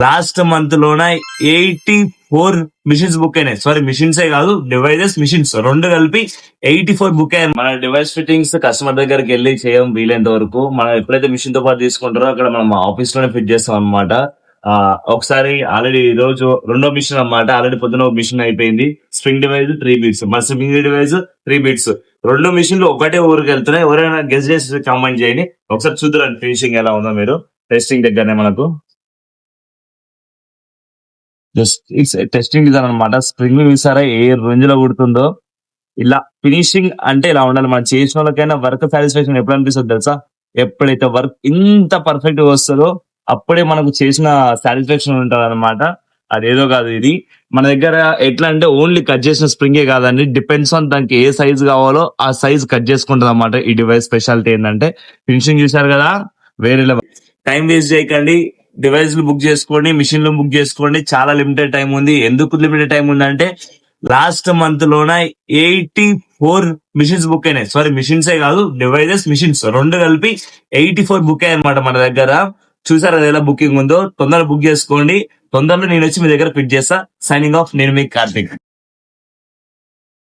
Last month లోన 84 machines book అయినాయి. Sorry, మిషన్సే కాదు, డివైజెస్ మిషన్స్ రెండు కలిపి 84 బుక్ అయ్యాయి. మన డివైస్ ఫిట్టింగ్స్ కస్టమర్ దగ్గరికి వెళ్ళి చేయం వీలైనంత వరకు. మనం ఎప్పుడైతే మిషన్ తో పాటు తీసుకుంటారో అక్కడ మనం ఆఫీస్ లోనే ఫిట్ చేస్తాం అనమాట. ఒకసారి ఆల్రెడీ ఈ రోజు రెండో మిషన్ అన్నమాట. ఆల్రెడీ పొద్దున ఒక మిషన్ అయిపోయింది. స్ప్రింగ్ డివైజ్ 3 బీట్స్, మన స్ప్రింగ్ డివైజ్ 3 బీట్స్, రెండు మిషన్లు ఒకటే ఊరికి వెళ్తున్నాయి. ఎవరైనా గెస్ట్ చేసి కామెంట్ చేయండి. ఒకసారి చూద్దాం ఫినిషింగ్ ఎలా ఉందో. మీరు టెస్టింగ్ దగ్గరనే మనకు జస్ట్ ఇట్స్ టెస్టింగ్ డిజైన్ అనమాట. స్ప్రింగ్ చూసారా ఏ రేంజ్ లో కుడుతుందో. ఇలా ఫినిషింగ్ అంటే ఇలా ఉండాలి. మనం చేసిన వాళ్ళకైనా వర్క్ సాటిస్ఫాక్షన్ ఎప్పుడు అనిపిస్తుంది తెలుసా? ఎప్పుడైతే వర్క్ ఇంత పర్ఫెక్ట్ గా వస్తుందో అప్పుడే మనకు చేసిన సాటిస్ఫాక్షన్ ఉంటుంది అనమాట. అదేదో కాదు, ఇది మన దగ్గర ఎట్లా అంటే ఓన్లీ కట్ చేసిన స్ప్రింగే కాదండి, డిపెండ్స్ ఆన్ దానికి ఏ సైజ్ కావాలో ఆ సైజ్ కట్ చేసుకుంటది అనమాట. ఈ డివైస్ స్పెషాలిటీ ఏంటంటే ఫినిషింగ్ చూసారు కదా, వేరే లెవెల్. టైం వేస్ట్ చేయకండి, డివైస్ బుక్ చేసుకోండి, మిషన్లు బుక్ చేసుకోండి. చాలా లిమిటెడ్ టైం ఉంది. ఎందుకు లిమిటెడ్ టైం ఉందంటే లాస్ట్ మంత్ లోన 84 మిషన్స్ బుక్ అయినాయి. సారీ, మిషన్సే కాదు, డివైజెస్ మిషన్స్ రెండు కలిపి 84 బుక్ అయ్యాయి అనమాట మన దగ్గర. చూసారు అది ఎలా బుకింగ్ ఉందో. తొందరగా బుక్ చేసుకోండి. తొందరలో నేను వచ్చి మీ దగ్గర ఫిట్ చేస్తా. సైనింగ్ ఆఫ్, నేను మీ కార్తిక్.